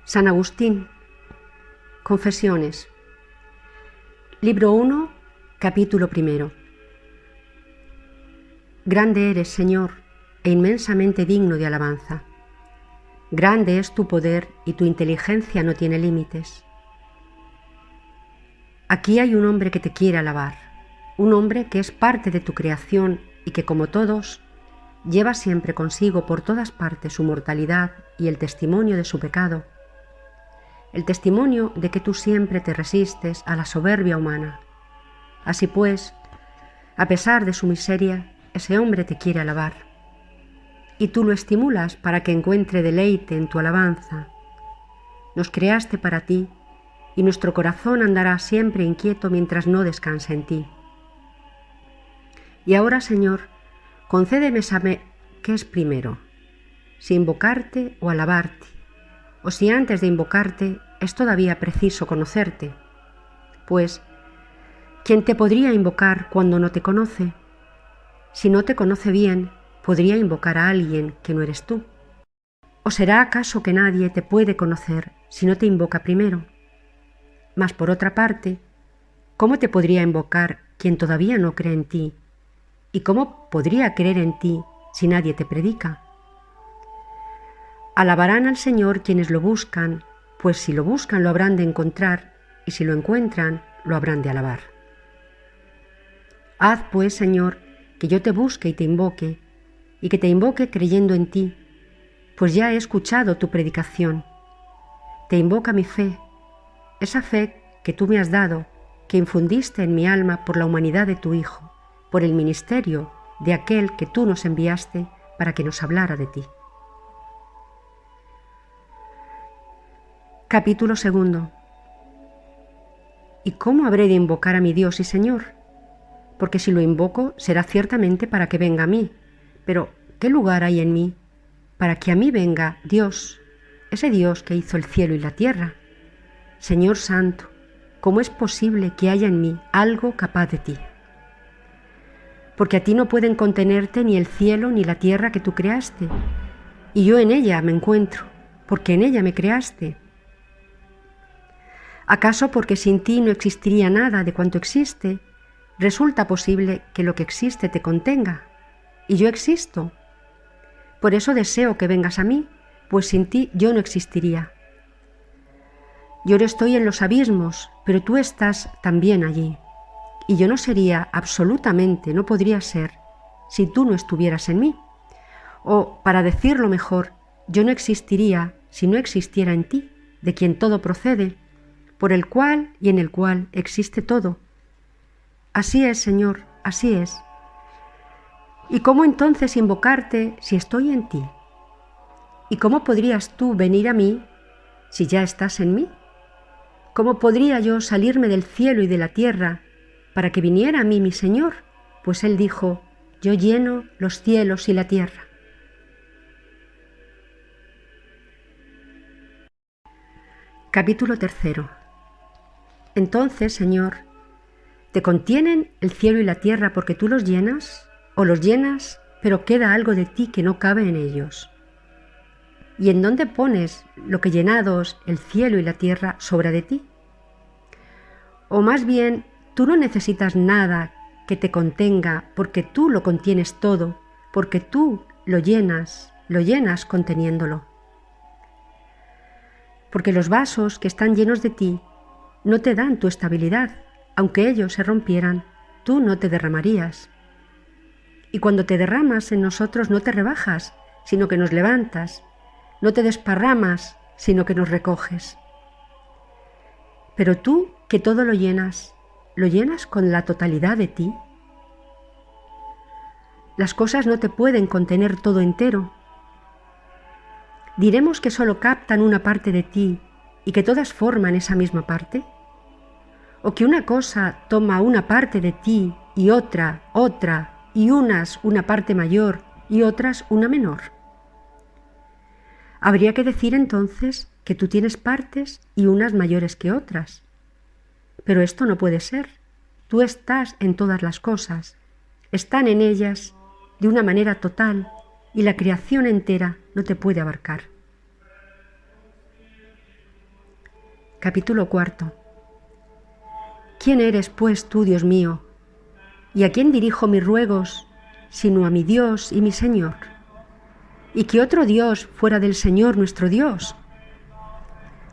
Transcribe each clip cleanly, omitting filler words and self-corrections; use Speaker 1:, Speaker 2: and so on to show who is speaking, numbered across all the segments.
Speaker 1: San Agustín. Confesiones. Libro 1, capítulo 1. Grande eres, Señor, e inmensamente digno de alabanza. Grande es tu poder y tu inteligencia no tiene límites. Aquí hay un hombre que te quiere alabar, un hombre que es parte de tu creación y que, como todos, lleva siempre consigo por todas partes su mortalidad y el testimonio de su pecado, el testimonio de que tú siempre te resistes a la soberbia humana. Así pues, a pesar de su miseria, ese hombre te quiere alabar. Y tú lo estimulas para que encuentre deleite en tu alabanza. Nos creaste para ti, y nuestro corazón andará siempre inquieto mientras no descanse en ti. Y ahora, Señor, concédeme saber qué es primero, si invocarte o alabarte, o si antes de invocarte es todavía preciso conocerte. Pues, ¿quién te podría invocar cuando no te conoce? Si no te conoce bien, podría invocar a alguien que no eres tú. ¿O será acaso que nadie te puede conocer si no te invoca primero? Mas por otra parte, ¿cómo te podría invocar quien todavía no cree en ti? ¿Y cómo podría creer en ti si nadie te predica? Alabarán al Señor quienes lo buscan, pues si lo buscan lo habrán de encontrar, y si lo encuentran lo habrán de alabar. Haz pues, Señor, que yo te busque y te invoque, y que te invoque creyendo en ti, pues ya he escuchado tu predicación. Te invoca mi fe, esa fe que tú me has dado, que infundiste en mi alma por la humanidad de tu Hijo, por el ministerio de aquel que tú nos enviaste para que nos hablara de ti. Capítulo 2. ¿Y cómo habré de invocar a mi Dios y Señor? Porque si lo invoco será ciertamente para que venga a mí. Pero, ¿qué lugar hay en mí para que a mí venga Dios, ese Dios que hizo el cielo y la tierra? Señor Santo, ¿cómo es posible que haya en mí algo capaz de ti? Porque a ti no pueden contenerte ni el cielo ni la tierra que tú creaste, y yo en ella me encuentro, porque en ella me creaste. ¿Acaso porque sin ti no existiría nada de cuanto existe, resulta posible que lo que existe te contenga? Y yo existo. Por eso deseo que vengas a mí, pues sin ti yo no existiría. Yo no estoy en los abismos, pero tú estás también allí. Y yo no sería absolutamente, no podría ser, si tú no estuvieras en mí. O, para decirlo mejor, yo no existiría si no existiera en ti, de quien todo procede, por el cual y en el cual existe todo. Así es, Señor, así es. ¿Y cómo entonces invocarte si estoy en ti? ¿Y cómo podrías tú venir a mí si ya estás en mí? ¿Cómo podría yo salirme del cielo y de la tierra para que viniera a mí mi Señor? Pues Él dijo, yo lleno los cielos y la tierra. Capítulo 3. Entonces, Señor, ¿te contienen el cielo y la tierra porque tú los llenas? ¿O los llenas, pero queda algo de ti que no cabe en ellos? ¿Y en dónde pones lo que llenados el cielo y la tierra sobra de ti? O más bien, tú no necesitas nada que te contenga porque tú lo contienes todo, porque tú lo llenas conteniéndolo. Porque los vasos que están llenos de ti no te dan tu estabilidad, aunque ellos se rompieran, tú no te derramarías. Y cuando te derramas en nosotros no te rebajas, sino que nos levantas, no te desparramas, sino que nos recoges. Pero tú, que todo ¿lo llenas con la totalidad de ti? Las cosas no te pueden contener todo entero. ¿Diremos que solo captan una parte de ti y que todas forman esa misma parte? ¿O que una cosa toma una parte de ti y otra, y unas una parte mayor y otras una menor? Habría que decir entonces que tú tienes partes y unas mayores que otras. Pero esto no puede ser. Tú estás en todas las cosas, están en ellas de una manera total y la creación entera no te puede abarcar. Capítulo 4. ¿Quién eres, pues, tú, Dios mío? ¿Y a quién dirijo mis ruegos, sino a mi Dios y mi Señor? ¿Y qué otro Dios fuera del Señor nuestro Dios?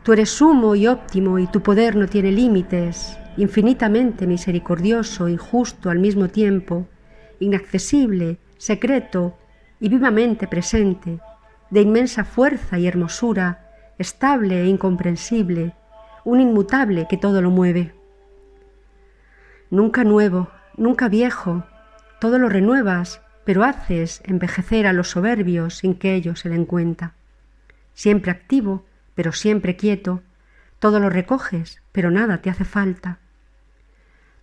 Speaker 1: Tú eres sumo y óptimo, y tu poder no tiene límites, infinitamente misericordioso y justo al mismo tiempo, inaccesible, secreto y vivamente presente, de inmensa fuerza y hermosura, estable e incomprensible, un inmutable que todo lo mueve. Nunca nuevo, nunca viejo, todo lo renuevas, pero haces envejecer a los soberbios sin que ellos se den cuenta. Siempre activo, pero siempre quieto, todo lo recoges, pero nada te hace falta.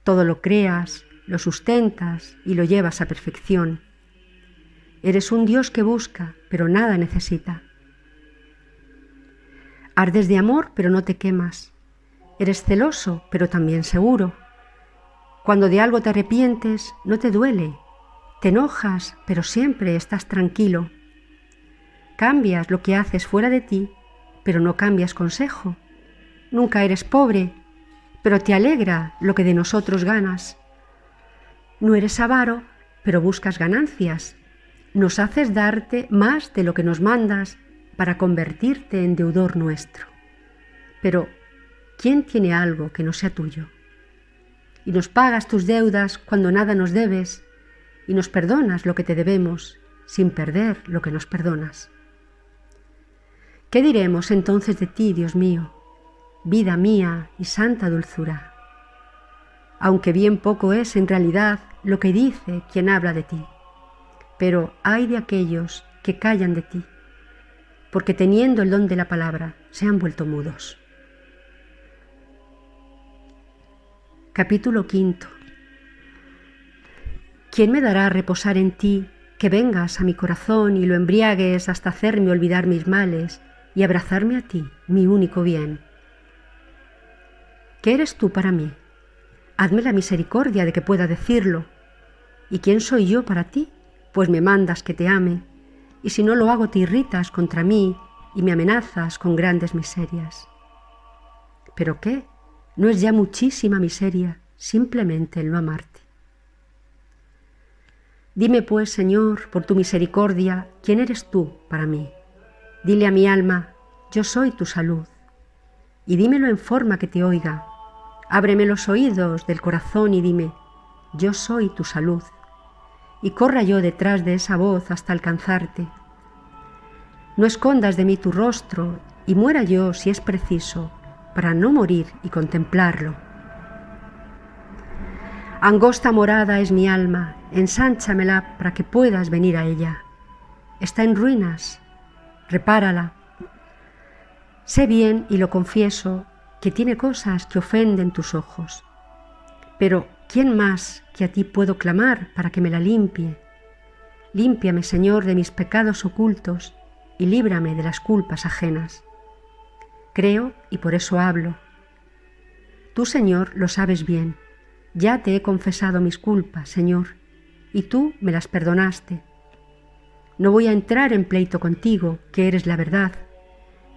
Speaker 1: Todo lo creas, lo sustentas y lo llevas a perfección. Eres un Dios que busca, pero nada necesita. Ardes de amor, pero no te quemas. Eres celoso, pero también seguro. Cuando de algo te arrepientes, no te duele. Te enojas, pero siempre estás tranquilo. Cambias lo que haces fuera de ti, pero no cambias consejo. Nunca eres pobre, pero te alegra lo que de nosotros ganas. No eres avaro, pero buscas ganancias. Nos haces darte más de lo que nos mandas para convertirte en deudor nuestro. Pero, ¿quién tiene algo que no sea tuyo? Y nos pagas tus deudas cuando nada nos debes, y nos perdonas lo que te debemos, sin perder lo que nos perdonas. ¿Qué diremos entonces de ti, Dios mío, vida mía y santa dulzura? Aunque bien poco es en realidad lo que dice quien habla de ti, pero ay de aquellos que callan de ti, porque teniendo el don de la palabra se han vuelto mudos. Capítulo 5. ¿Quién me dará a reposar en ti, que vengas a mi corazón y lo embriagues hasta hacerme olvidar mis males y abrazarme a ti, mi único bien? ¿Qué eres tú para mí? Hazme la misericordia de que pueda decirlo. ¿Y quién soy yo para ti? Pues me mandas que te ame, y si no lo hago te irritas contra mí y me amenazas con grandes miserias. ¿Pero qué? ¿No es ya muchísima miseria simplemente el no amarte? Dime pues, Señor, por tu misericordia, ¿quién eres tú para mí? Dile a mi alma, yo soy tu salud. Y dímelo en forma que te oiga. Ábreme los oídos del corazón y dime, yo soy tu salud. Y corra yo detrás de esa voz hasta alcanzarte. No escondas de mí tu rostro y muera yo si es preciso, para no morir y contemplarlo. Angosta morada es mi alma, ensánchamela para que puedas venir a ella. Está en ruinas, repárala. Sé bien, y lo confieso, que tiene cosas que ofenden tus ojos. Pero, ¿quién más que a ti puedo clamar para que me la limpie? Límpiame, Señor, de mis pecados ocultos y líbrame de las culpas ajenas. Creo y por eso hablo. Tú, Señor, lo sabes bien. Ya te he confesado mis culpas, Señor, y tú me las perdonaste. No voy a entrar en pleito contigo, que eres la verdad.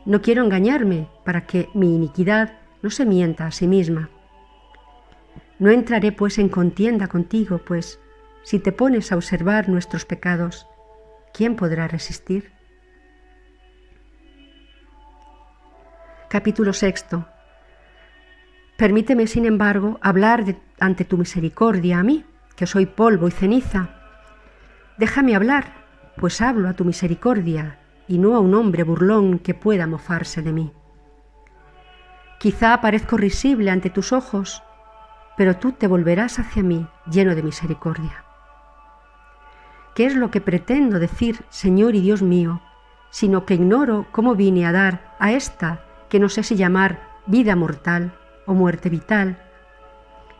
Speaker 1: No quiero engañarme para que mi iniquidad no se mienta a sí misma. No entraré pues en contienda contigo, pues si te pones a observar nuestros pecados, ¿quién podrá resistir? Capítulo 6. Permíteme, sin embargo, hablar ante tu misericordia a mí, que soy polvo y ceniza. Déjame hablar, pues hablo a tu misericordia y no a un hombre burlón que pueda mofarse de mí. Quizá parezco risible ante tus ojos, pero tú te volverás hacia mí lleno de misericordia. ¿Qué es lo que pretendo decir, Señor y Dios mío, sino que ignoro cómo vine a dar a esta que no sé si llamar vida mortal o muerte vital,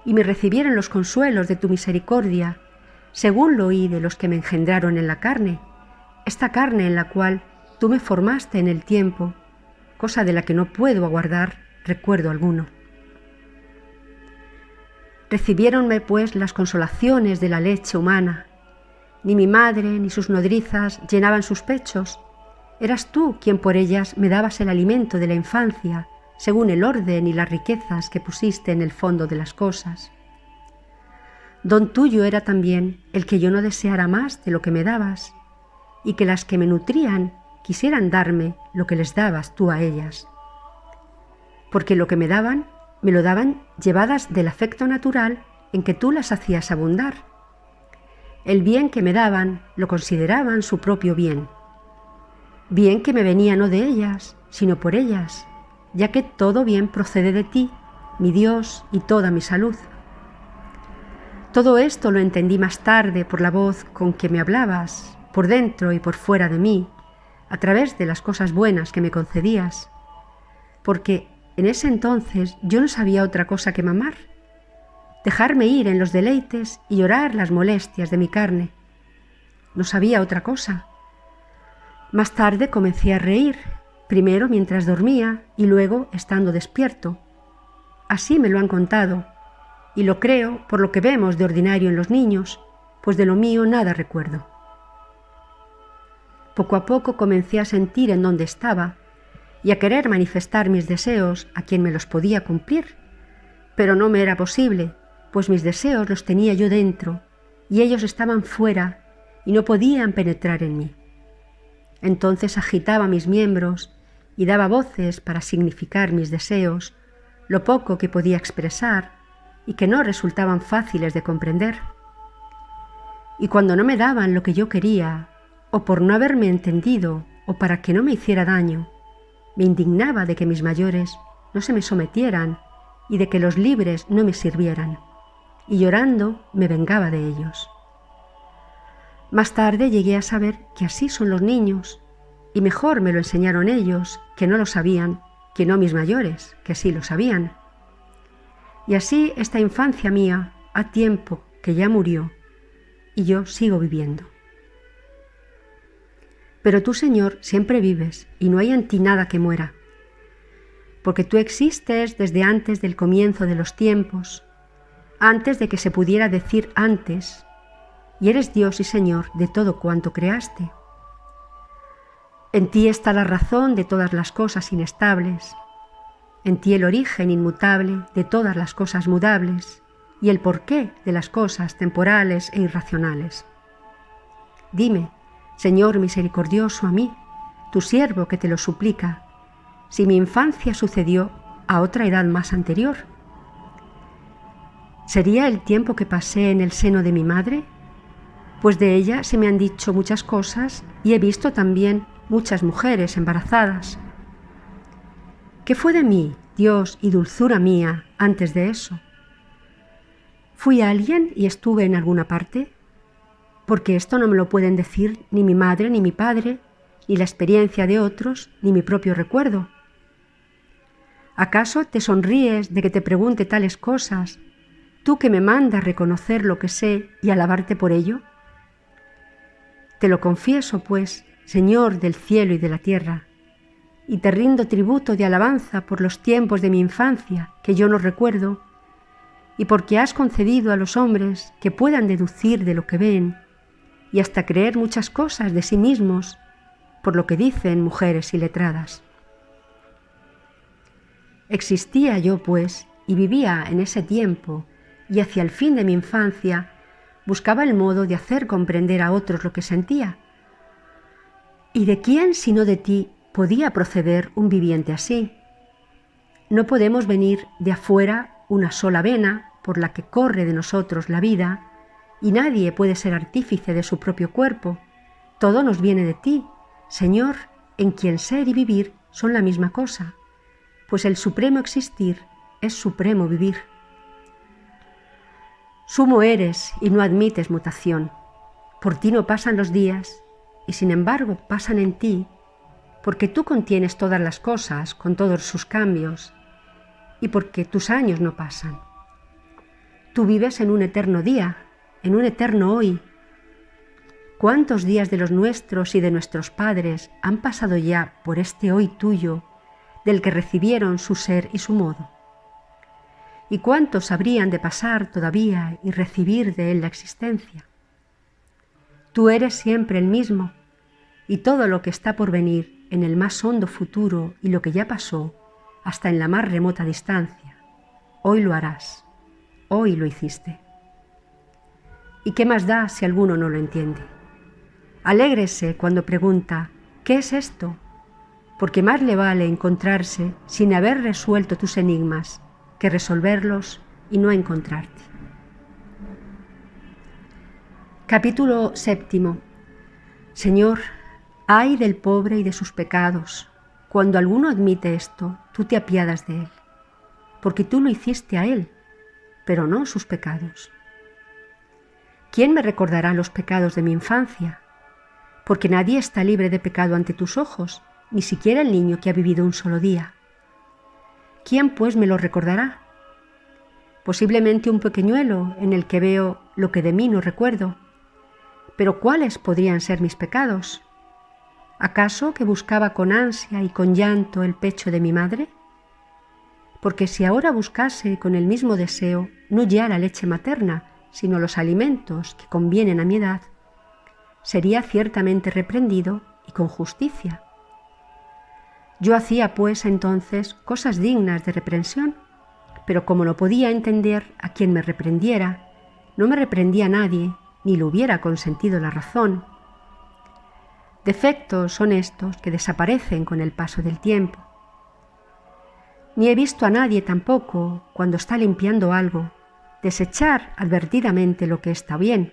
Speaker 1: y me recibieron los consuelos de tu misericordia, según lo oí de los que me engendraron en la carne, esta carne en la cual tú me formaste en el tiempo, cosa de la que no puedo aguardar recuerdo alguno. Recibiéronme pues las consolaciones de la leche humana. Ni mi madre ni sus nodrizas llenaban sus pechos. Eras tú quien por ellas me dabas el alimento de la infancia, según el orden y las riquezas que pusiste en el fondo de las cosas. Don tuyo era también el que yo no deseara más de lo que me dabas, y que las que me nutrían quisieran darme lo que les dabas tú a ellas. Porque lo que me lo daban llevadas del afecto natural en que tú las hacías abundar. El bien que me daban lo consideraban su propio bien. Bien que me venía no de ellas, sino por ellas, ya que todo bien procede de ti, mi Dios y toda mi salud. Todo esto lo entendí más tarde por la voz con que me hablabas, por dentro y por fuera de mí, a través de las cosas buenas que me concedías, porque en ese entonces yo no sabía otra cosa que mamar, dejarme ir en los deleites y llorar las molestias de mi carne. No sabía otra cosa. Más tarde comencé a reír, primero mientras dormía y luego estando despierto. Así me lo han contado, y lo creo por lo que vemos de ordinario en los niños, pues de lo mío nada recuerdo. Poco a poco comencé a sentir en dónde estaba y a querer manifestar mis deseos a quien me los podía cumplir, pero no me era posible, pues mis deseos los tenía yo dentro y ellos estaban fuera y no podían penetrar en mí. Entonces agitaba mis miembros y daba voces para significar mis deseos, lo poco que podía expresar y que no resultaban fáciles de comprender. Y cuando no me daban lo que yo quería, o por no haberme entendido, o para que no me hiciera daño, me indignaba de que mis mayores no se me sometieran y de que los libres no me sirvieran, y llorando me vengaba de ellos. Más tarde llegué a saber que así son los niños, y mejor me lo enseñaron ellos, que no lo sabían, que no mis mayores, que sí lo sabían. Y así esta infancia mía ha tiempo que ya murió, y yo sigo viviendo. Pero tú, Señor, siempre vives, y no hay en ti nada que muera, porque tú existes desde antes del comienzo de los tiempos, antes de que se pudiera decir antes, y eres Dios y Señor de todo cuanto creaste. En ti está la razón de todas las cosas inestables, en ti el origen inmutable de todas las cosas mudables y el porqué de las cosas temporales e irracionales. Dime, Señor misericordioso, a mí, tu siervo que te lo suplica, si mi infancia sucedió a otra edad más anterior. ¿Sería el tiempo que pasé en el seno de mi madre? Pues de ella se me han dicho muchas cosas y he visto también muchas mujeres embarazadas. ¿Qué fue de mí, Dios y dulzura mía, antes de eso? ¿Fui alguien y estuve en alguna parte? Porque esto no me lo pueden decir ni mi madre ni mi padre, ni la experiencia de otros, ni mi propio recuerdo. ¿Acaso te sonríes de que te pregunte tales cosas, tú que me mandas reconocer lo que sé y alabarte por ello? Te lo confieso, pues, Señor del cielo y de la tierra, y te rindo tributo de alabanza por los tiempos de mi infancia que yo no recuerdo, y porque has concedido a los hombres que puedan deducir de lo que ven y hasta creer muchas cosas de sí mismos por lo que dicen mujeres iletradas. Existía yo, pues, y vivía en ese tiempo, y hacia el fin de mi infancia buscaba el modo de hacer comprender a otros lo que sentía. ¿Y de quién sino de ti podía proceder un viviente así? No podemos venir de afuera una sola vena por la que corre de nosotros la vida, y nadie puede ser artífice de su propio cuerpo. Todo nos viene de ti, Señor, en quien ser y vivir son la misma cosa, pues el supremo existir es supremo vivir. Sumo eres y no admites mutación. Por ti no pasan los días, y sin embargo pasan en ti, porque tú contienes todas las cosas con todos sus cambios, y porque tus años no pasan. Tú vives en un eterno día, en un eterno hoy. ¿Cuántos días de los nuestros y de nuestros padres han pasado ya por este hoy tuyo, del que recibieron su ser y su modo? ¿Y cuántos habrían de pasar todavía y recibir de él la existencia? Tú eres siempre el mismo, y todo lo que está por venir en el más hondo futuro y lo que ya pasó, hasta en la más remota distancia. Hoy lo harás, hoy lo hiciste. ¿Y qué más da si alguno no lo entiende? Alégrese cuando pregunta, ¿qué es esto? Porque más le vale encontrarse sin haber resuelto tus enigmas que resolverlos y no encontrarte. Capítulo 7. Señor, ay del pobre y de sus pecados. Cuando alguno admite esto, tú te apiadas de él, porque tú lo hiciste a él, pero no sus pecados. ¿Quién me recordará los pecados de mi infancia? Porque nadie está libre de pecado ante tus ojos, ni siquiera el niño que ha vivido un solo día. ¿Quién pues me lo recordará? Posiblemente un pequeñuelo en el que veo lo que de mí no recuerdo. Pero ¿cuáles podrían ser mis pecados? ¿Acaso que buscaba con ansia y con llanto el pecho de mi madre? Porque si ahora buscase con el mismo deseo no ya la leche materna, sino los alimentos que convienen a mi edad, sería ciertamente reprendido y con justicia. Yo hacía pues entonces cosas dignas de reprensión, pero como no podía entender a quien me reprendiera, no me reprendía nadie, ni le hubiera consentido la razón. Defectos son estos que desaparecen con el paso del tiempo. Ni he visto a nadie tampoco, cuando está limpiando algo, desechar advertidamente lo que está bien.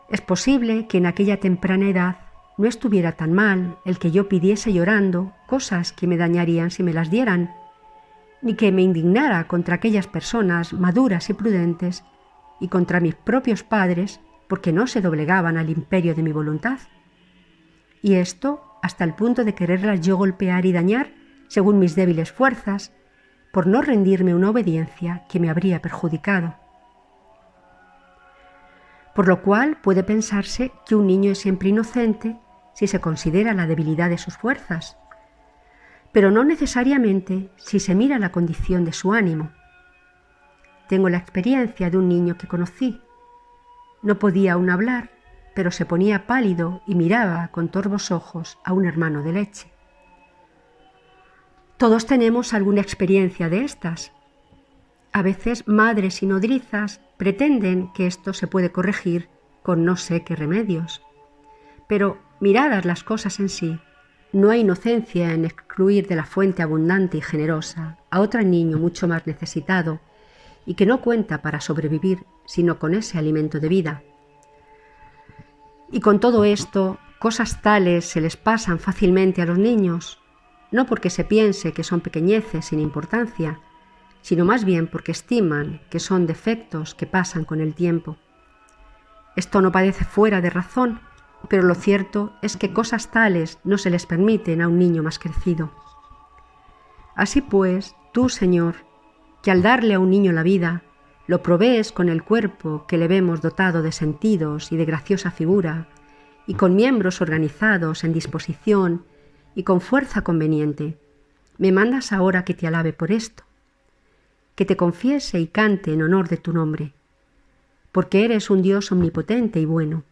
Speaker 1: Es posible que en aquella temprana edad no estuviera tan mal el que yo pidiese llorando cosas que me dañarían si me las dieran, ni que me indignara contra aquellas personas maduras y prudentes y contra mis propios padres porque no se doblegaban al imperio de mi voluntad. Y esto hasta el punto de quererlas yo golpear y dañar según mis débiles fuerzas, por no rendirme una obediencia que me habría perjudicado. Por lo cual puede pensarse que un niño es siempre inocente si se considera la debilidad de sus fuerzas, pero no necesariamente si se mira la condición de su ánimo. Tengo la experiencia de un niño que conocí. No podía aún hablar, pero se ponía pálido y miraba con torvos ojos a un hermano de leche. Todos tenemos alguna experiencia de estas. A veces madres y nodrizas pretenden que esto se puede corregir con no sé qué remedios. Pero, miradas las cosas en sí, no hay inocencia en excluir de la fuente abundante y generosa a otro niño mucho más necesitado y que no cuenta para sobrevivir sino con ese alimento de vida. Y con todo esto, cosas tales se les pasan fácilmente a los niños, no porque se piense que son pequeñeces sin importancia, sino más bien porque estiman que son defectos que pasan con el tiempo. Esto no parece fuera de razón, pero lo cierto es que cosas tales no se les permiten a un niño más crecido. Así pues, tú, Señor, que al darle a un niño la vida, lo provees con el cuerpo que le vemos dotado de sentidos y de graciosa figura, y con miembros organizados en disposición y con fuerza conveniente, me mandas ahora que te alabe por esto, que te confiese y cante en honor de tu nombre, porque eres un Dios omnipotente y bueno,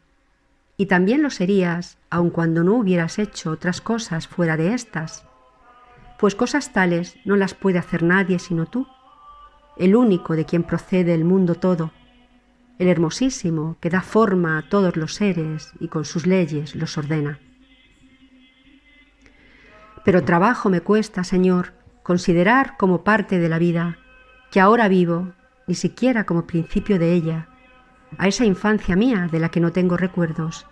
Speaker 1: y también lo serías aun cuando no hubieras hecho otras cosas fuera de estas, pues cosas tales no las puede hacer nadie sino tú, el único de quien procede el mundo todo, el hermosísimo que da forma a todos los seres y con sus leyes los ordena. Pero trabajo me cuesta, Señor, considerar como parte de la vida que ahora vivo, ni siquiera como principio de ella, a esa infancia mía de la que no tengo recuerdos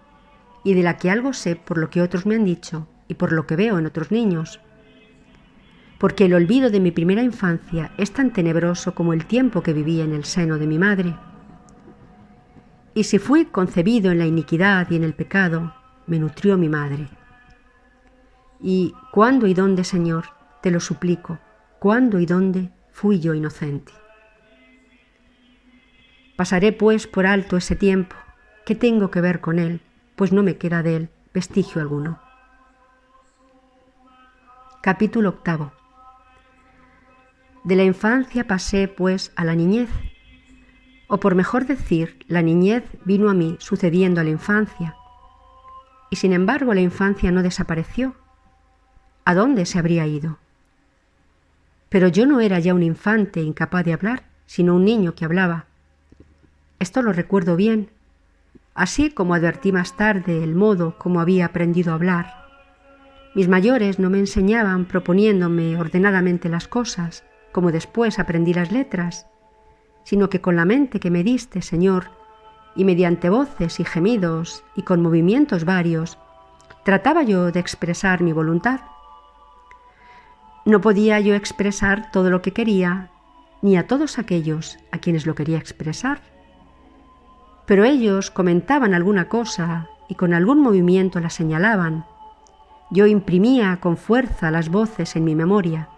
Speaker 1: y de la que algo sé por lo que otros me han dicho y por lo que veo en otros niños. Porque el olvido de mi primera infancia es tan tenebroso como el tiempo que viví en el seno de mi madre. Y si fui concebido en la iniquidad y en el pecado, me nutrió mi madre. Y ¿cuándo y dónde, Señor? Te lo suplico, ¿cuándo y dónde fui yo inocente? Pasaré pues por alto ese tiempo. ¿Qué tengo que ver con él? Pues no me queda de él vestigio alguno. Capítulo 8. De la infancia pasé pues a la niñez, o por mejor decir, la niñez vino a mí sucediendo a la infancia, y sin embargo la infancia no desapareció. ¿A dónde se habría ido? Pero yo no era ya un infante incapaz de hablar, sino un niño que hablaba. Esto lo recuerdo bien, así como advertí más tarde el modo como había aprendido a hablar. Mis mayores no me enseñaban proponiéndome ordenadamente las cosas, como después aprendí las letras, sino que con la mente que me diste, Señor, y mediante voces y gemidos y con movimientos varios, trataba yo de expresar mi voluntad. No podía yo expresar todo lo que quería, ni a todos aquellos a quienes lo quería expresar. Pero ellos comentaban alguna cosa y con algún movimiento la señalaban. Yo imprimía con fuerza las voces en mi memoria,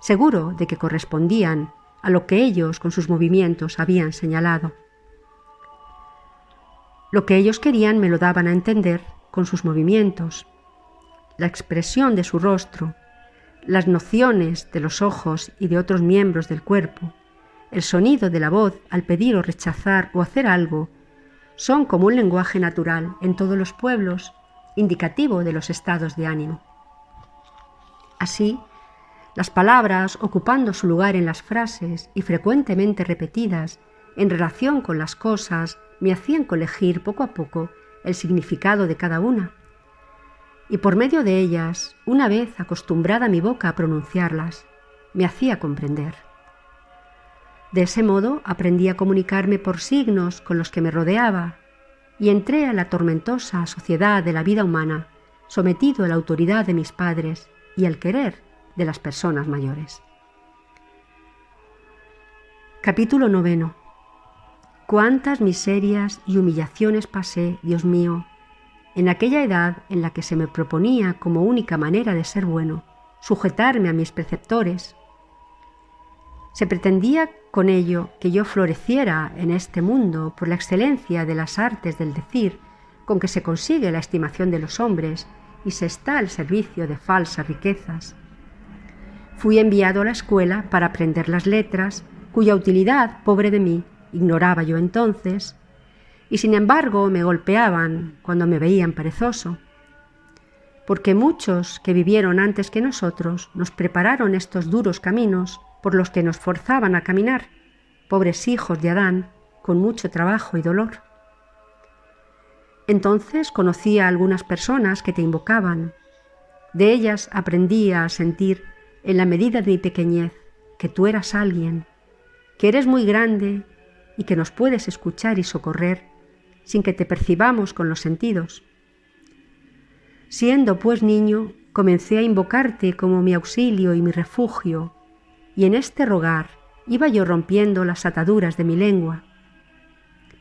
Speaker 1: seguro de que correspondían a lo que ellos con sus movimientos habían señalado. Lo que ellos querían me lo daban a entender con sus movimientos, la expresión de su rostro, las nociones de los ojos y de otros miembros del cuerpo, el sonido de la voz al pedir o rechazar o hacer algo, son como un lenguaje natural en todos los pueblos, indicativo de los estados de ánimo. Así, las palabras ocupando su lugar en las frases y frecuentemente repetidas en relación con las cosas me hacían colegir poco a poco el significado de cada una, y por medio de ellas, una vez acostumbrada mi boca a pronunciarlas, me hacía comprender. De ese modo aprendí a comunicarme por signos con los que me rodeaba y entré a la tormentosa sociedad de la vida humana, sometido a la autoridad de mis padres y al querer de las personas mayores. Capítulo 9. Cuántas miserias y humillaciones pasé, Dios mío, en aquella edad en la que se me proponía como única manera de ser bueno, sujetarme a mis preceptores. Se pretendía con ello que yo floreciera en este mundo por la excelencia de las artes del decir con que se consigue la estimación de los hombres y se está al servicio de falsas riquezas. Fui enviado a la escuela para aprender las letras, cuya utilidad, pobre de mí, ignoraba yo entonces, y sin embargo me golpeaban cuando me veían perezoso, porque muchos que vivieron antes que nosotros nos prepararon estos duros caminos por los que nos forzaban a caminar, pobres hijos de Adán, con mucho trabajo y dolor. Entonces conocí a algunas personas que te invocaban. De ellas aprendí a sentir, en la medida de mi pequeñez, que tú eras alguien, que eres muy grande y que nos puedes escuchar y socorrer sin que te percibamos con los sentidos. Siendo pues niño, comencé a invocarte como mi auxilio y mi refugio, y en este rogar iba yo rompiendo las ataduras de mi lengua.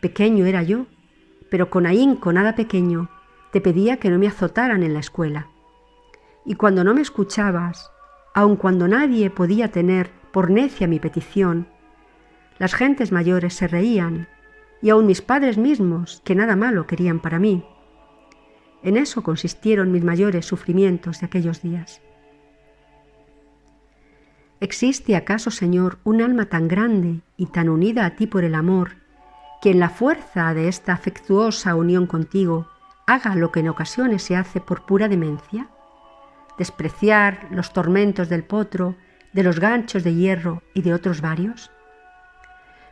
Speaker 1: Pequeño era yo, pero con ahínco nada pequeño te pedía que no me azotaran en la escuela. Y cuando no me escuchabas, aun cuando nadie podía tener por necia mi petición, las gentes mayores se reían, y aun mis padres mismos, que nada malo querían para mí. En eso consistieron mis mayores sufrimientos de aquellos días. ¿Existe acaso, Señor, un alma tan grande y tan unida a ti por el amor, que en la fuerza de esta afectuosa unión contigo haga lo que en ocasiones se hace por pura demencia? ¿Despreciar los tormentos del potro, de los ganchos de hierro y de otros varios?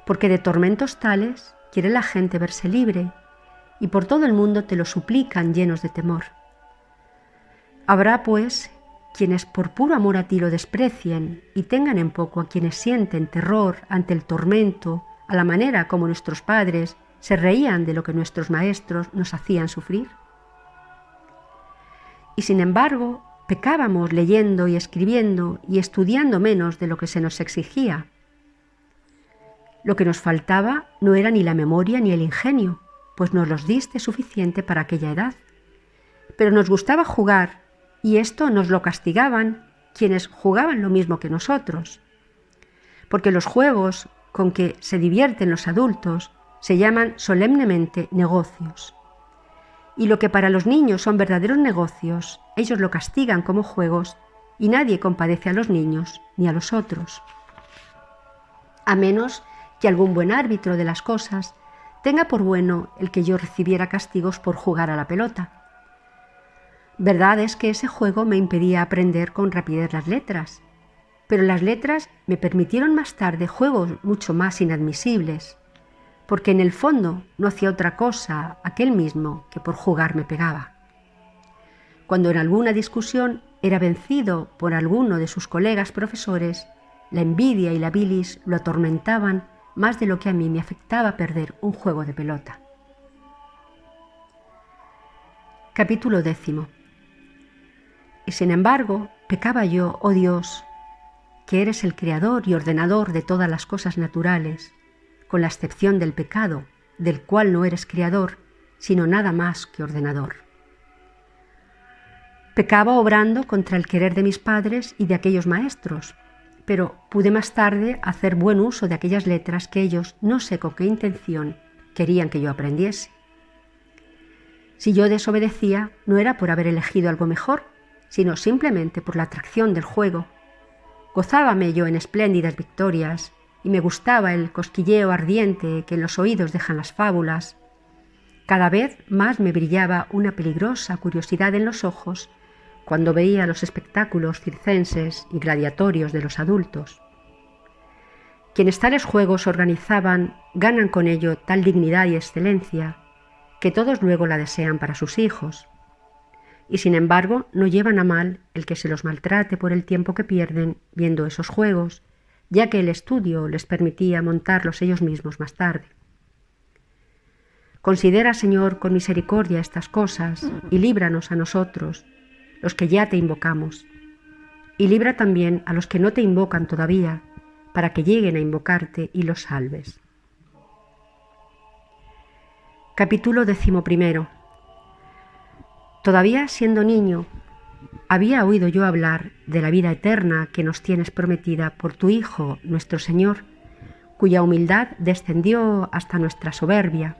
Speaker 1: Porque de tormentos tales quiere la gente verse libre, y por todo el mundo te lo suplican llenos de temor. Habrá, pues, quienes por puro amor a ti lo desprecien y tengan en poco a quienes sienten terror ante el tormento, a la manera como nuestros padres se reían de lo que nuestros maestros nos hacían sufrir. Y sin embargo, pecábamos leyendo y escribiendo y estudiando menos de lo que se nos exigía. Lo que nos faltaba no era ni la memoria ni el ingenio, pues nos los diste suficiente para aquella edad. Pero nos gustaba jugar, y esto nos lo castigaban quienes jugaban lo mismo que nosotros. Porque los juegos con que se divierten los adultos se llaman solemnemente negocios. Y lo que para los niños son verdaderos negocios, ellos lo castigan como juegos, y nadie compadece a los niños ni a los otros. A menos que algún buen árbitro de las cosas tenga por bueno el que yo recibiera castigos por jugar a la pelota. Verdad es que ese juego me impedía aprender con rapidez las letras, Pero las letras me permitieron más tarde juegos mucho más inadmisibles, porque en el fondo no hacía otra cosa aquel mismo que por jugar me pegaba. Cuando en alguna discusión era vencido por alguno de sus colegas profesores, la envidia y la bilis lo atormentaban más de lo que a mí me afectaba perder un juego de pelota. Capítulo 10. Y sin embargo, pecaba yo, oh Dios, que eres el creador y ordenador de todas las cosas naturales, con la excepción del pecado, del cual no eres creador, sino nada más que ordenador. Pecaba obrando contra el querer de mis padres y de aquellos maestros, pero pude más tarde hacer buen uso de aquellas letras que ellos, no sé con qué intención, querían que yo aprendiese. Si yo desobedecía, no era por haber elegido algo mejor, sino simplemente por la atracción del juego. Gozábame yo en espléndidas victorias y me gustaba el cosquilleo ardiente que en los oídos dejan las fábulas. Cada vez más me brillaba una peligrosa curiosidad en los ojos cuando veía los espectáculos circenses y gladiatorios de los adultos. Quienes tales juegos organizaban ganan con ello tal dignidad y excelencia que todos luego la desean para sus hijos. Y sin embargo no llevan a mal el que se los maltrate por el tiempo que pierden viendo esos juegos, ya que el estudio les permitía montarlos ellos mismos más tarde. Considera, Señor, con misericordia estas cosas y líbranos a nosotros, los que ya te invocamos, y libra también a los que no te invocan todavía, para que lleguen a invocarte y los salves. Capítulo 11. Todavía siendo niño, había oído yo hablar de la vida eterna que nos tienes prometida por tu Hijo, nuestro Señor, cuya humildad descendió hasta nuestra soberbia.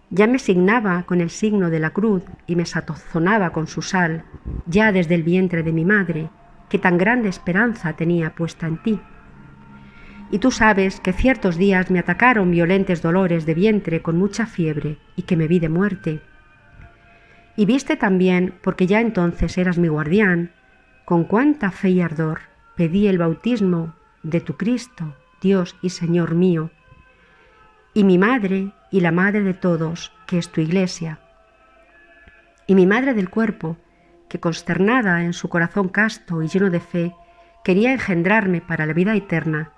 Speaker 1: Ya me signaba con el signo de la cruz y me sazonaba con su sal, ya desde el vientre de mi madre, que tan grande esperanza tenía puesta en ti. Y tú sabes que ciertos días me atacaron violentes dolores de vientre con mucha fiebre y que me vi de muerte. Y viste también, porque ya entonces eras mi guardián, con cuánta fe y ardor pedí el bautismo de tu Cristo, Dios y Señor mío, y mi madre y la madre de todos, que es tu Iglesia, y mi madre del cuerpo, que consternada en su corazón casto y lleno de fe, quería engendrarme para la vida eterna,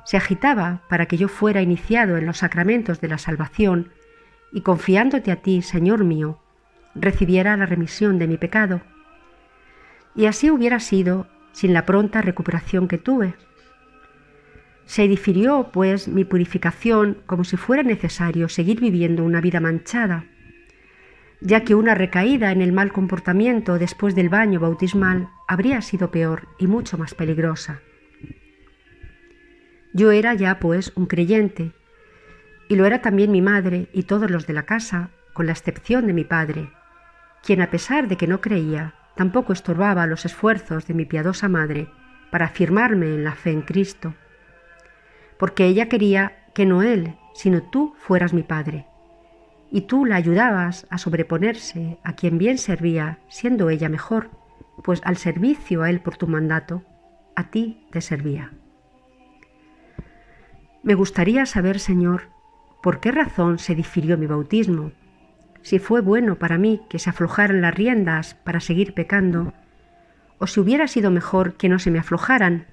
Speaker 1: se agitaba para que yo fuera iniciado en los sacramentos de la salvación y confiándote a ti, Señor mío, recibiera la remisión de mi pecado. Y así hubiera sido sin la pronta recuperación que tuve. Se difirió, pues, mi purificación como si fuera necesario seguir viviendo una vida manchada, ya que una recaída en el mal comportamiento después del baño bautismal habría sido peor y mucho más peligrosa. Yo era ya, pues, un creyente, y lo era también mi madre y todos los de la casa, con la excepción de mi padre, quien, a pesar de que no creía, tampoco estorbaba los esfuerzos de mi piadosa madre para afirmarme en la fe en Cristo, porque ella quería que no él, sino tú fueras mi padre, y tú la ayudabas a sobreponerse a quien bien servía, siendo ella mejor, pues al servicio a él por tu mandato, a ti te servía. Me gustaría saber, Señor, por qué razón se difirió mi bautismo, si fue bueno para mí que se aflojaran las riendas para seguir pecando, o si hubiera sido mejor que no se me aflojaran,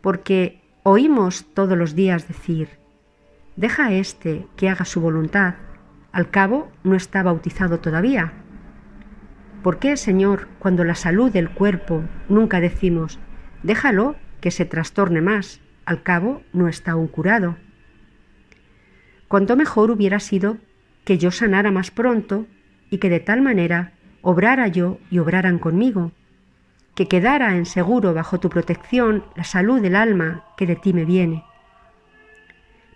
Speaker 1: porque oímos todos los días decir: deja a éste que haga su voluntad, al cabo no está bautizado todavía. ¿Por qué, Señor, cuando la salud del cuerpo nunca decimos: déjalo que se trastorne más, al cabo no está aún curado? Cuánto mejor hubiera sido que yo sanara más pronto y que de tal manera obrara yo y obraran conmigo, que quedara en seguro bajo tu protección la salud del alma que de ti me viene.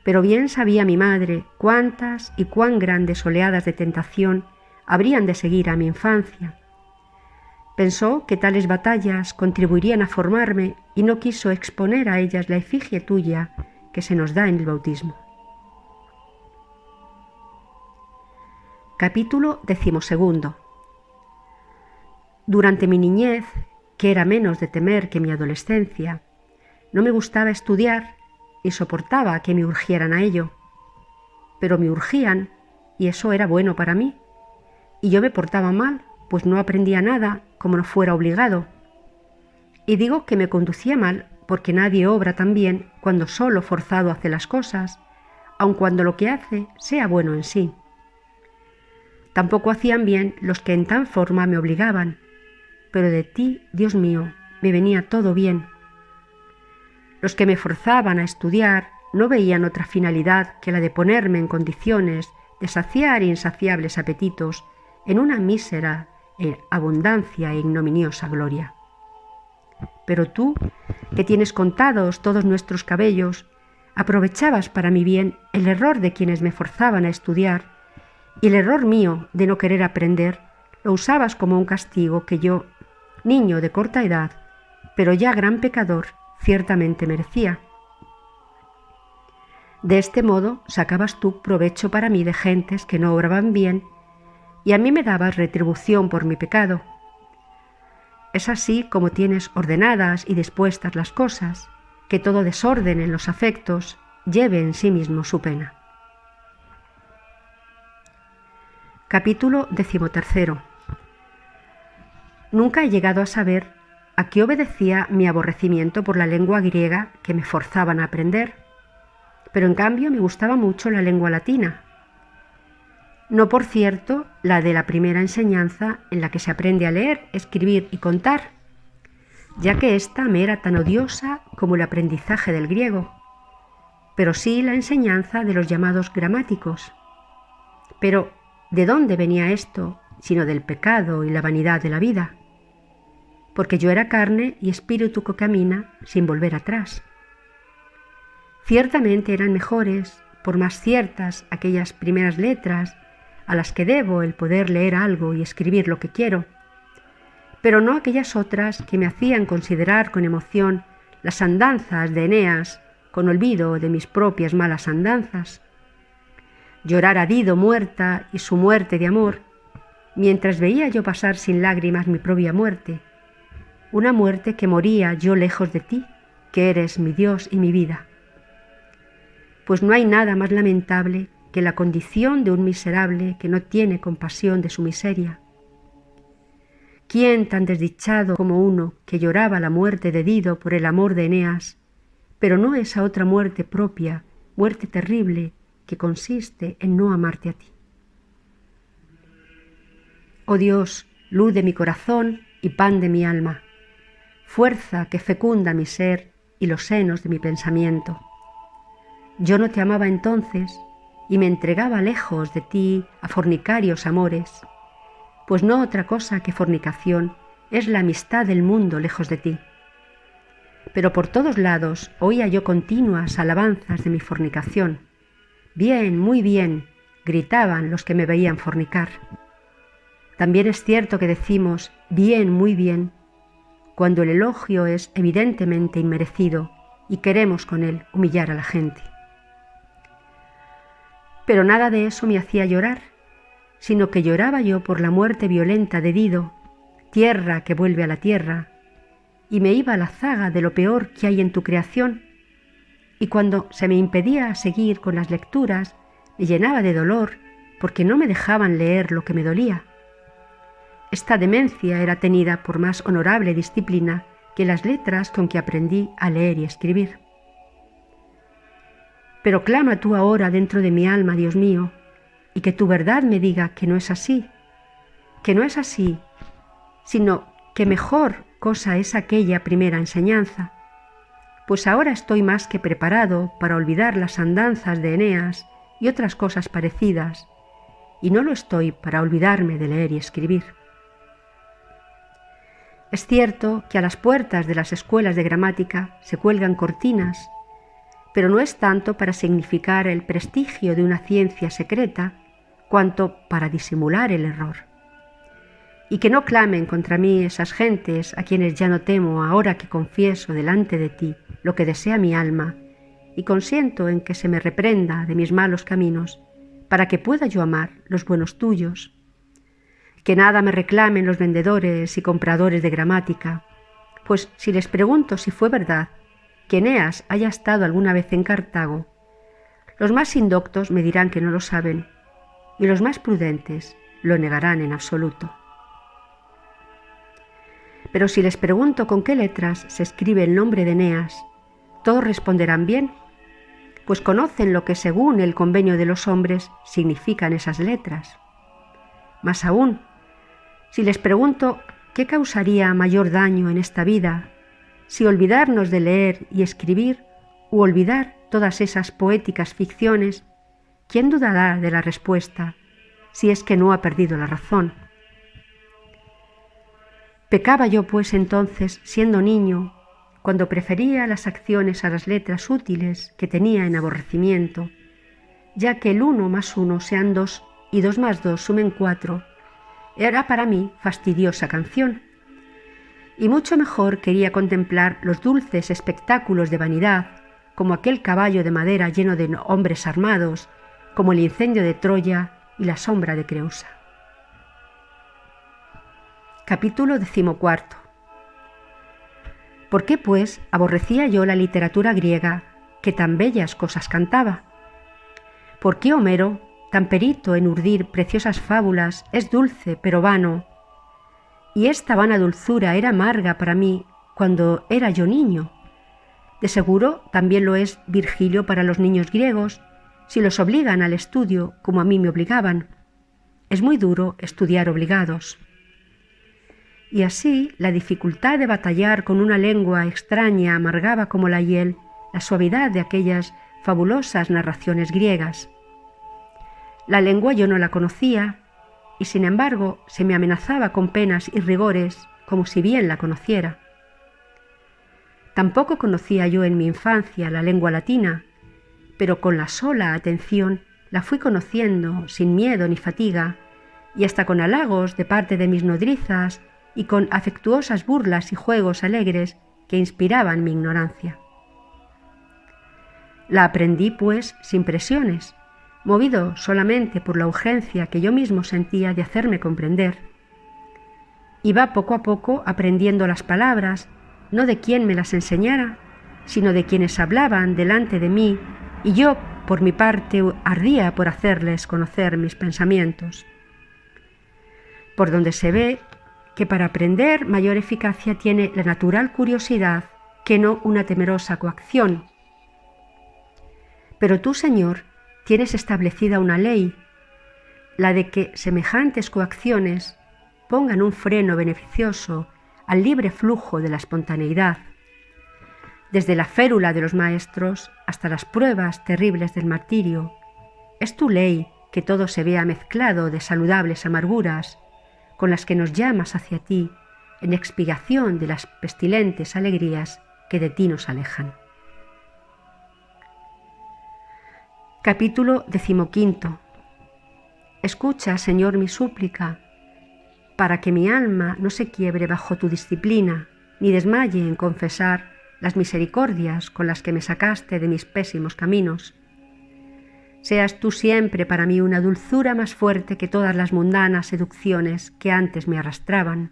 Speaker 1: Pero bien sabía mi madre cuántas y cuán grandes oleadas de tentación habrían de seguir a mi infancia. Pensó que tales batallas contribuirían a formarme y no quiso exponer a ellas la efigie tuya que se nos da en el bautismo. Capítulo 12. Durante mi niñez, que era menos de temer que mi adolescencia. No me gustaba estudiar y soportaba que me urgieran a ello. Pero me urgían y eso era bueno para mí. Y yo me portaba mal, pues no aprendía nada como no fuera obligado. Y digo que me conducía mal porque nadie obra tan bien cuando solo forzado hace las cosas, aun cuando lo que hace sea bueno en sí. Tampoco hacían bien los que en tan forma me obligaban, pero de ti, Dios mío, me venía todo bien. Los que me forzaban a estudiar no veían otra finalidad que la de ponerme en condiciones de saciar insaciables apetitos en una mísera abundancia e ignominiosa gloria. Pero tú, que tienes contados todos nuestros cabellos, aprovechabas para mi bien el error de quienes me forzaban a estudiar y el error mío de no querer aprender, lo usabas como un castigo que yo, niño de corta edad, pero ya gran pecador, ciertamente merecía. De este modo sacabas tú provecho para mí de gentes que no obraban bien y a mí me dabas retribución por mi pecado. Es así como tienes ordenadas y dispuestas las cosas, que todo desorden en los afectos lleve en sí mismo su pena. Capítulo 13. Nunca he llegado a saber a qué obedecía mi aborrecimiento por la lengua griega que me forzaban a aprender, pero en cambio me gustaba mucho la lengua latina. No, por cierto, la de la primera enseñanza en la que se aprende a leer, escribir y contar, ya que ésta me era tan odiosa como el aprendizaje del griego, pero sí la enseñanza de los llamados gramáticos. Pero, ¿de dónde venía esto, sino del pecado y la vanidad de la vida? Porque yo era carne y espíritu que camina sin volver atrás. Ciertamente eran mejores, por más ciertas, aquellas primeras letras a las que debo el poder leer algo y escribir lo que quiero, pero no aquellas otras que me hacían considerar con emoción las andanzas de Eneas con olvido de mis propias malas andanzas, llorar a Dido muerta y su muerte de amor, mientras veía yo pasar sin lágrimas mi propia muerte, una muerte que moría yo lejos de ti, que eres mi Dios y mi vida. Pues no hay nada más lamentable que la condición de un miserable que no tiene compasión de su miseria. ¿Quién tan desdichado como uno que lloraba la muerte de Dido por el amor de Eneas, pero no esa otra muerte propia, muerte terrible, que consiste en no amarte a ti? Oh Dios, luz de mi corazón y pan de mi alma, fuerza que fecunda mi ser y los senos de mi pensamiento. Yo no te amaba entonces y me entregaba lejos de ti a fornicarios amores, pues no otra cosa que fornicación es la amistad del mundo lejos de ti. Pero por todos lados oía yo continuas alabanzas de mi fornicación. Bien, muy bien, gritaban los que me veían fornicar. También es cierto que decimos bien, muy bien, cuando el elogio es evidentemente inmerecido y queremos con él humillar a la gente. Pero nada de eso me hacía llorar, sino que lloraba yo por la muerte violenta de Dido, tierra que vuelve a la tierra, y me iba a la zaga de lo peor que hay en tu creación, y cuando se me impedía seguir con las lecturas, me llenaba de dolor porque no me dejaban leer lo que me dolía. Esta demencia era tenida por más honorable disciplina que las letras con que aprendí a leer y escribir. Pero clama tú ahora dentro de mi alma, Dios mío, y que tu verdad me diga que no es así, sino que mejor cosa es aquella primera enseñanza, pues ahora estoy más que preparado para olvidar las andanzas de Eneas y otras cosas parecidas, y no lo estoy para olvidarme de leer y escribir. Es cierto que a las puertas de las escuelas de gramática se cuelgan cortinas, pero no es tanto para significar el prestigio de una ciencia secreta, cuanto para disimular el error. Y que no clamen contra mí esas gentes a quienes ya no temo ahora que confieso delante de ti lo que desea mi alma, y consiento en que se me reprenda de mis malos caminos, para que pueda yo amar los buenos tuyos. Que nada me reclamen los vendedores y compradores de gramática, Pues si les pregunto si fue verdad que Eneas haya estado alguna vez en Cartago, los más indoctos me dirán que no lo saben, y los más prudentes lo negarán en absoluto. Pero si les pregunto con qué letras se escribe el nombre de Eneas, todos responderán bien, pues conocen lo que según el convenio de los hombres significan esas letras. Más aún, si les pregunto qué causaría mayor daño en esta vida, si olvidarnos de leer y escribir u olvidar todas esas poéticas ficciones, ¿quién dudará de la respuesta si es que no ha perdido la razón? Pecaba yo, pues, entonces, siendo niño, cuando prefería las acciones a las letras útiles que tenía en aborrecimiento, ya que el 1 más 1 sean 2 y 2 más 2 sumen 4, era para mí fastidiosa canción. Y mucho mejor quería contemplar los dulces espectáculos de vanidad, como aquel caballo de madera lleno de hombres armados, como el incendio de Troya y la sombra de Creusa. Capítulo 14. ¿Por qué, pues, aborrecía yo la literatura griega, que tan bellas cosas cantaba? ¿Por qué Homero, tan perito en urdir preciosas fábulas, es dulce pero vano? Y esta vana dulzura era amarga para mí cuando era yo niño. De seguro también lo es Virgilio para los niños griegos, si los obligan al estudio como a mí me obligaban. Es muy duro estudiar obligados. Y así la dificultad de batallar con una lengua extraña amargaba como la hiel la suavidad de aquellas fabulosas narraciones griegas. La lengua yo no la conocía, y sin embargo se me amenazaba con penas y rigores como si bien la conociera. Tampoco conocía yo en mi infancia la lengua latina, pero con la sola atención la fui conociendo sin miedo ni fatiga, y hasta con halagos de parte de mis nodrizas y con afectuosas burlas y juegos alegres que inspiraban mi ignorancia. La aprendí, pues, sin presiones, movido solamente por la urgencia que yo mismo sentía de hacerme comprender. Iba poco a poco aprendiendo las palabras, no de quien me las enseñara, sino de quienes hablaban delante de mí, y yo, por mi parte, ardía por hacerles conocer mis pensamientos. Por donde se ve que para aprender mayor eficacia tiene la natural curiosidad que no una temerosa coacción. Pero tú, Señor, tienes establecida una ley, la de que semejantes coacciones pongan un freno beneficioso al libre flujo de la espontaneidad. Desde la férula de los maestros hasta las pruebas terribles del martirio, es tu ley que todo se vea mezclado de saludables amarguras, con las que nos llamas hacia ti en expiación de las pestilentes alegrías que de ti nos alejan. Capítulo 15. Escucha, Señor, mi súplica, para que mi alma no se quiebre bajo tu disciplina, ni desmaye en confesar las misericordias con las que me sacaste de mis pésimos caminos. Seas tú siempre para mí una dulzura más fuerte que todas las mundanas seducciones que antes me arrastraban.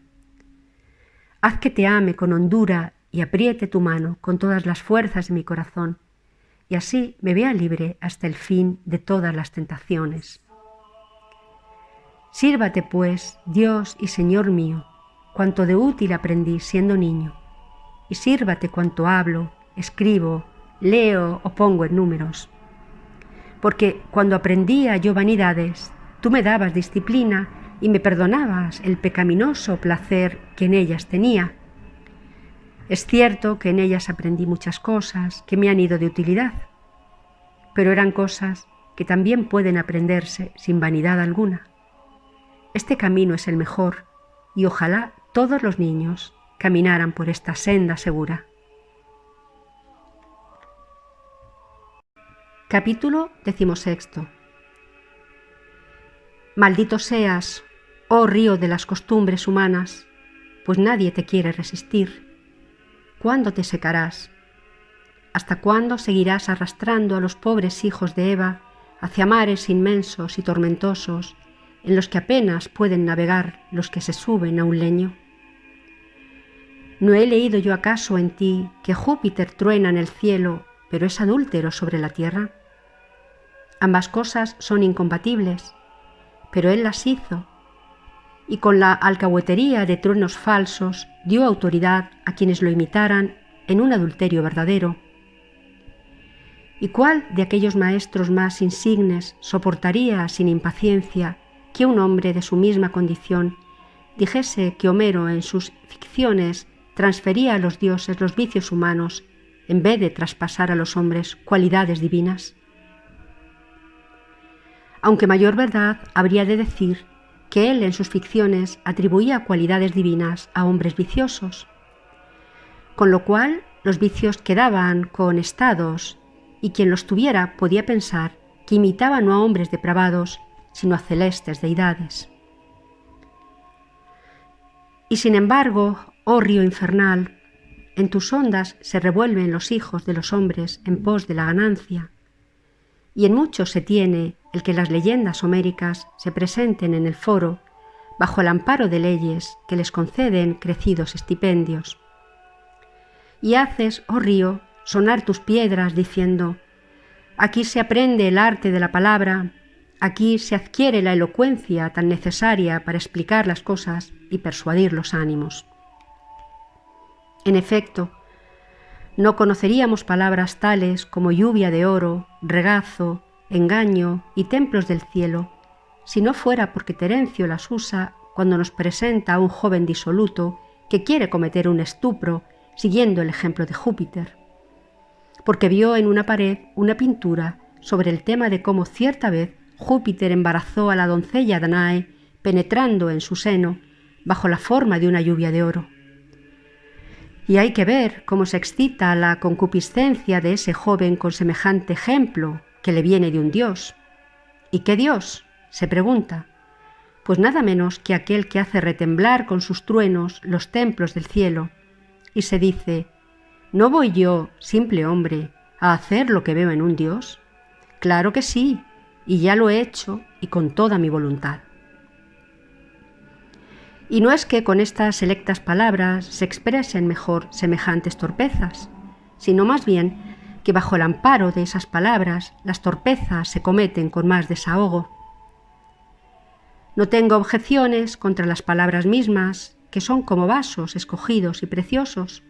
Speaker 1: Haz que te ame con hondura y apriete tu mano con todas las fuerzas de mi corazón, y así me vea libre hasta el fin de todas las tentaciones. Sírvate, pues, Dios y Señor mío, cuanto de útil aprendí siendo niño, y sírvate cuanto hablo, escribo, leo o pongo en números. Porque cuando aprendía yo vanidades, tú me dabas disciplina y me perdonabas el pecaminoso placer que en ellas tenía. Es cierto que en ellas aprendí muchas cosas que me han ido de utilidad, pero eran cosas que también pueden aprenderse sin vanidad alguna. Este camino es el mejor, y ojalá todos los niños caminaran por esta senda segura. Capítulo 16. Maldito seas, oh río de las costumbres humanas, pues nadie te quiere resistir. ¿Cuándo te secarás? ¿Hasta cuándo seguirás arrastrando a los pobres hijos de Eva hacia mares inmensos y tormentosos, en los que apenas pueden navegar los que se suben a un leño? ¿No he leído yo acaso en ti que Júpiter truena en el cielo, pero es adúltero sobre la tierra? Ambas cosas son incompatibles, pero él las hizo, y con la alcahuetería de truenos falsos dio autoridad a quienes lo imitaran en un adulterio verdadero. ¿Y cuál de aquellos maestros más insignes soportaría sin impaciencia que un hombre de su misma condición dijese que Homero en sus ficciones transfería a los dioses los vicios humanos en vez de traspasar a los hombres cualidades divinas? Aunque mayor verdad habría de decir que él en sus ficciones atribuía cualidades divinas a hombres viciosos, con lo cual los vicios quedaban conestados y quien los tuviera podía pensar que imitaba no a hombres depravados, sino a celestes deidades. Y sin embargo, oh río infernal, en tus ondas se revuelven los hijos de los hombres en pos de la ganancia, y en mucho se tiene el que las leyendas homéricas se presenten en el foro bajo el amparo de leyes que les conceden crecidos estipendios. Y haces, oh río, sonar tus piedras diciendo: aquí se aprende el arte de la palabra, aquí se adquiere la elocuencia tan necesaria para explicar las cosas y persuadir los ánimos. En efecto, no conoceríamos palabras tales como lluvia de oro, regazo, engaño y templos del cielo, si no fuera porque Terencio las usa cuando nos presenta a un joven disoluto que quiere cometer un estupro siguiendo el ejemplo de Júpiter, porque vio en una pared una pintura sobre el tema de cómo cierta vez Júpiter embarazó a la doncella Danae penetrando en su seno bajo la forma de una lluvia de oro. Y hay que ver cómo se excita la concupiscencia de ese joven con semejante ejemplo que le viene de un dios. ¿Y qué dios?, se pregunta. Pues nada menos que aquel que hace retemblar con sus truenos los templos del cielo, y se dice: ¿no voy yo, simple hombre, a hacer lo que veo en un dios? Claro que sí, y ya lo he hecho, y con toda mi voluntad. Y no es que con estas selectas palabras se expresen mejor semejantes torpezas, sino más bien que bajo el amparo de esas palabras las torpezas se cometen con más desahogo. No tengo objeciones contra las palabras mismas, que son como vasos escogidos y preciosos,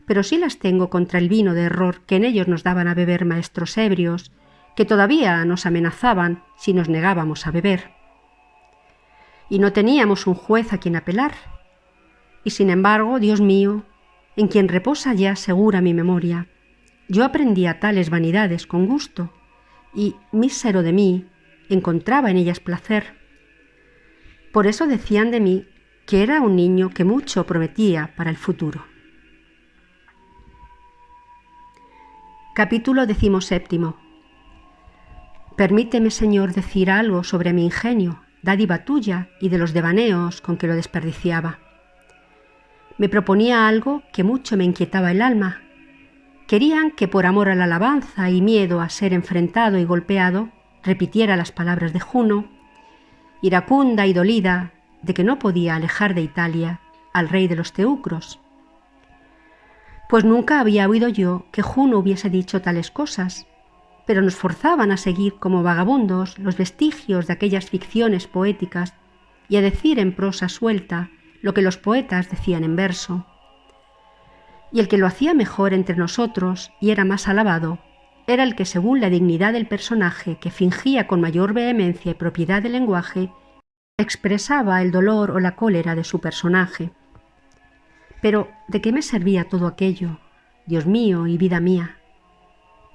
Speaker 1: pero sí las tengo contra el vino de error que en ellos nos daban a beber maestros ebrios, que todavía nos amenazaban si nos negábamos a beber. Y no teníamos un juez a quien apelar. Y sin embargo, Dios mío, en quien reposa ya segura mi memoria, yo aprendía tales vanidades con gusto, y, mísero de mí, encontraba en ellas placer. Por eso decían de mí que era un niño que mucho prometía para el futuro. Capítulo 17. Permíteme, Señor, decir algo sobre mi ingenio, dádiva tuya, y de los devaneos con que lo desperdiciaba. Me proponía algo que mucho me inquietaba el alma. Querían que por amor a la alabanza y miedo a ser enfrentado y golpeado, repitiera las palabras de Juno, iracunda y dolida de que no podía alejar de Italia al rey de los teucros. Pues nunca había oído yo que Juno hubiese dicho tales cosas, pero nos forzaban a seguir como vagabundos los vestigios de aquellas ficciones poéticas y a decir en prosa suelta lo que los poetas decían en verso. Y el que lo hacía mejor entre nosotros y era más alabado, era el que, según la dignidad del personaje que fingía con mayor vehemencia y propiedad del lenguaje, expresaba el dolor o la cólera de su personaje. Pero, ¿de qué me servía todo aquello, Dios mío y vida mía?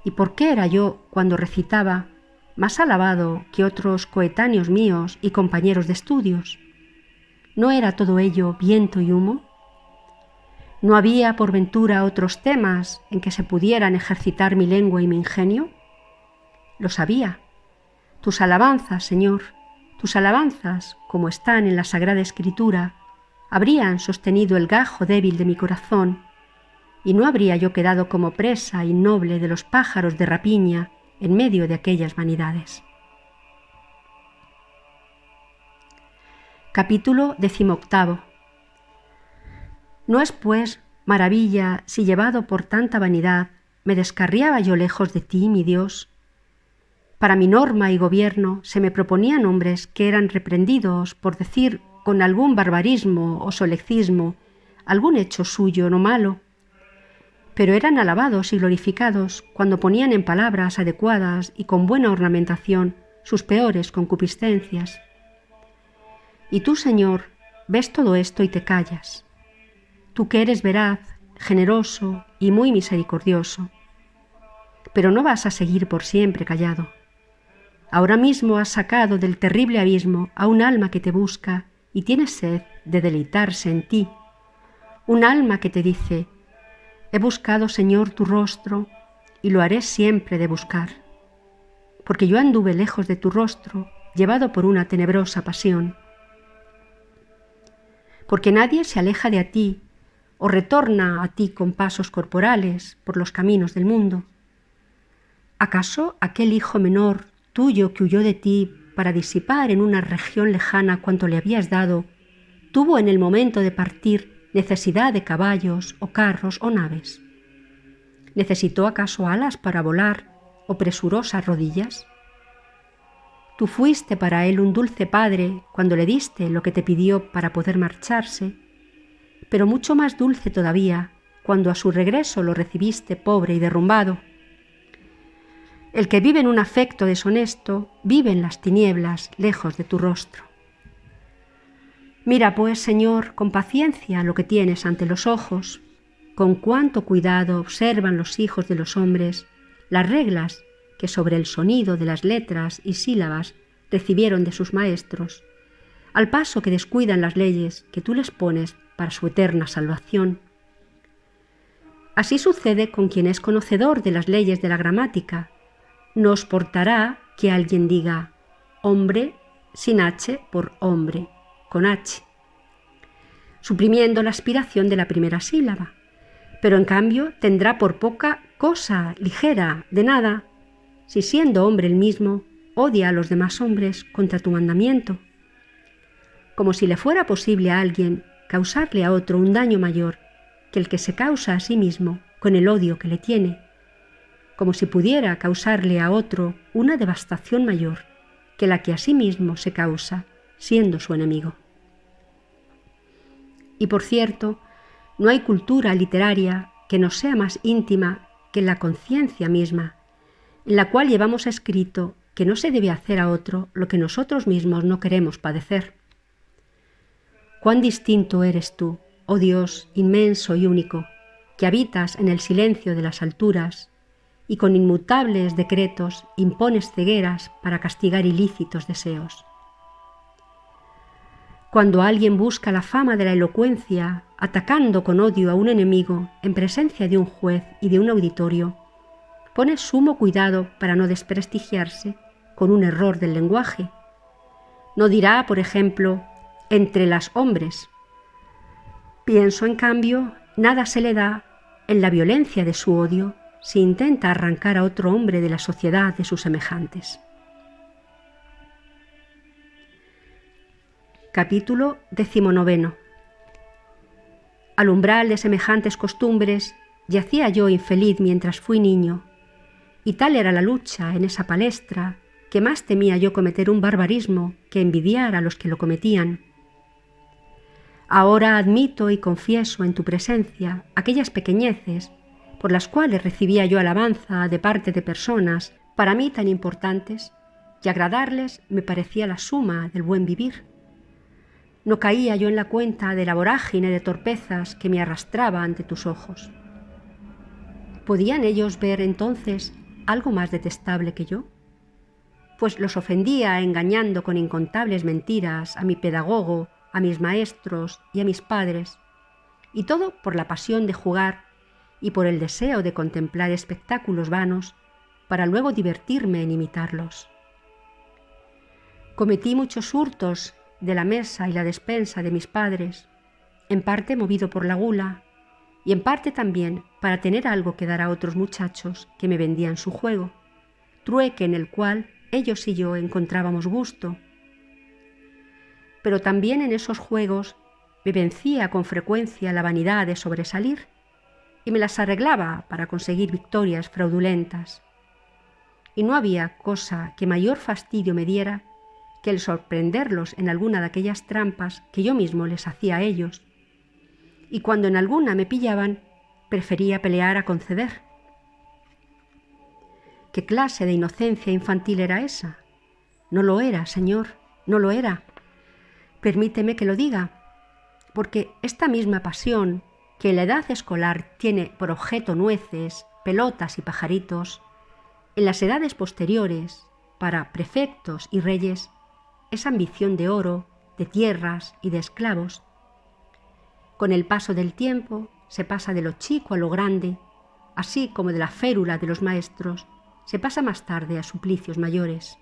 Speaker 1: ¿Y por qué era yo, cuando recitaba, más alabado que otros coetáneos míos y compañeros de estudios? ¿No era todo ello viento y humo? ¿No había por ventura otros temas en que se pudieran ejercitar mi lengua y mi ingenio? Lo sabía. Tus alabanzas, Señor, tus alabanzas, como están en la Sagrada Escritura, habrían sostenido el gajo débil de mi corazón, y no habría yo quedado como presa innoble de los pájaros de rapiña en medio de aquellas vanidades. Capítulo 18. No es, pues, maravilla si llevado por tanta vanidad me descarriaba yo lejos de ti, mi Dios. Para mi norma y gobierno se me proponían hombres que eran reprendidos por decir con algún barbarismo o solecismo algún hecho suyo no malo, pero eran alabados y glorificados cuando ponían en palabras adecuadas y con buena ornamentación sus peores concupiscencias. Y tú, Señor, ves todo esto y te callas. Tú que eres veraz, generoso y muy misericordioso. Pero no vas a seguir por siempre callado. Ahora mismo has sacado del terrible abismo a un alma que te busca y tiene sed de deleitarse en ti. Un alma que te dice: he buscado, Señor, tu rostro y lo haré siempre de buscar. Porque yo anduve lejos de tu rostro, llevado por una tenebrosa pasión. Porque nadie se aleja de a ti o retorna a ti con pasos corporales por los caminos del mundo. ¿Acaso aquel hijo menor tuyo que huyó de ti para disipar en una región lejana cuanto le habías dado, tuvo en el momento de partir necesidad de caballos o carros o naves? ¿Necesitó acaso alas para volar o presurosas rodillas? Tú fuiste para él un dulce padre cuando le diste lo que te pidió para poder marcharse, pero mucho más dulce todavía cuando a su regreso lo recibiste pobre y derrumbado. El que vive en un afecto deshonesto vive en las tinieblas, lejos de tu rostro. Mira, pues, Señor, con paciencia lo que tienes ante los ojos, con cuánto cuidado observan los hijos de los hombres las reglas que sobre el sonido de las letras y sílabas recibieron de sus maestros, al paso que descuidan las leyes que tú les pones para su eterna salvación. Así sucede con quien es conocedor de las leyes de la gramática. No os portará que alguien diga hombre sin H por hombre, con H, suprimiendo la aspiración de la primera sílaba, pero en cambio tendrá por poca cosa, ligera, de nada, si siendo hombre el mismo, odia a los demás hombres contra tu mandamiento. Como si le fuera posible a alguien causarle a otro un daño mayor que el que se causa a sí mismo con el odio que le tiene, como si pudiera causarle a otro una devastación mayor que la que a sí mismo se causa siendo su enemigo. Y por cierto, no hay cultura literaria que nos sea más íntima que la conciencia misma, en la cual llevamos escrito que no se debe hacer a otro lo que nosotros mismos no queremos padecer. Cuán distinto eres tú, oh Dios inmenso y único, que habitas en el silencio de las alturas y con inmutables decretos impones cegueras para castigar ilícitos deseos. Cuando alguien busca la fama de la elocuencia, atacando con odio a un enemigo en presencia de un juez y de un auditorio, pone sumo cuidado para no desprestigiarse con un error del lenguaje. No dirá, por ejemplo, entre las hombres. Pienso, en cambio, nada se le da en la violencia de su odio si intenta arrancar a otro hombre de la sociedad de sus semejantes. Capítulo 19. Al umbral de semejantes costumbres yacía yo infeliz mientras fui niño, y tal era la lucha en esa palestra que más temía yo cometer un barbarismo que envidiar a los que lo cometían. Ahora admito y confieso en tu presencia aquellas pequeñeces por las cuales recibía yo alabanza de parte de personas para mí tan importantes, y agradarles me parecía la suma del buen vivir. No caía yo en la cuenta de la vorágine de torpezas que me arrastraba ante tus ojos. ¿Podían ellos ver entonces algo más detestable que yo? Pues los ofendía engañando con incontables mentiras a mi pedagogo, a mis maestros y a mis padres, y todo por la pasión de jugar y por el deseo de contemplar espectáculos vanos para luego divertirme en imitarlos. Cometí muchos hurtos de la mesa y la despensa de mis padres, en parte movido por la gula y en parte también para tener algo que dar a otros muchachos que me vendían su juego, trueque en el cual ellos y yo encontrábamos gusto. Pero también en esos juegos Me vencía con frecuencia la vanidad de sobresalir y me las arreglaba para conseguir victorias fraudulentas. Y no había cosa que mayor fastidio me diera que el sorprenderlos en alguna de aquellas trampas que yo mismo les hacía a ellos. Y cuando en alguna me pillaban, prefería pelear a conceder. ¿Qué clase de inocencia infantil era esa? No lo era, Señor, no lo era. Permíteme que lo diga, porque esta misma pasión que en la edad escolar tiene por objeto nueces, pelotas y pajaritos, en las edades posteriores, para prefectos y reyes, es ambición de oro, de tierras y de esclavos. Con el paso del tiempo se pasa de lo chico a lo grande, así como de la férula de los maestros se pasa más tarde a suplicios mayores.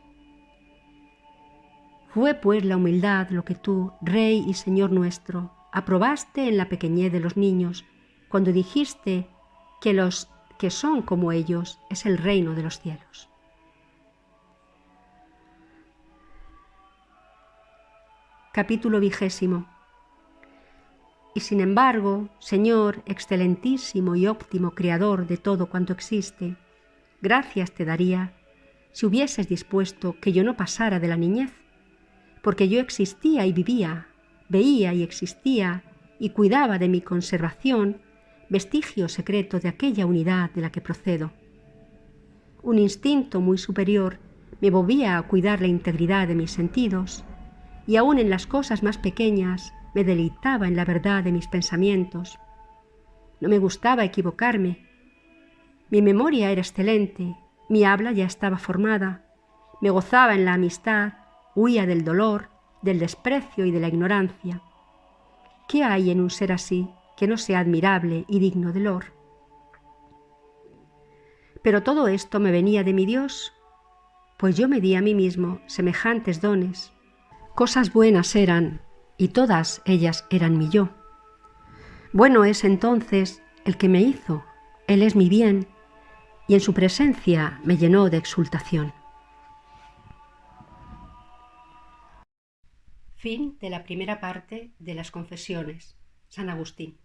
Speaker 1: Fue pues la humildad lo que tú, Rey y Señor nuestro, aprobaste en la pequeñez de los niños, cuando dijiste que los que son como ellos es el reino de los cielos. Capítulo 20. Y sin embargo, Señor, excelentísimo y óptimo Creador de todo cuanto existe, gracias te daría si hubieses dispuesto que yo no pasara de la niñez, porque yo existía y vivía, veía y existía y cuidaba de mi conservación, vestigio secreto de aquella unidad de la que procedo. Un instinto muy superior me movía a cuidar la integridad de mis sentidos, y aun en las cosas más pequeñas me deleitaba en la verdad de mis pensamientos. No me gustaba equivocarme. Mi memoria era excelente, mi habla ya estaba formada, me gozaba en la amistad, huía del dolor, del desprecio y de la ignorancia. ¿Qué hay en un ser así que no sea admirable y digno de loor? Pero todo esto me venía de mi Dios, pues yo me di a mí mismo semejantes dones. Cosas buenas eran, y todas ellas eran mi yo. Bueno es entonces el que me hizo, Él es mi bien, y en su presencia me llenó de exultación. Fin de la primera parte de las Confesiones. San Agustín.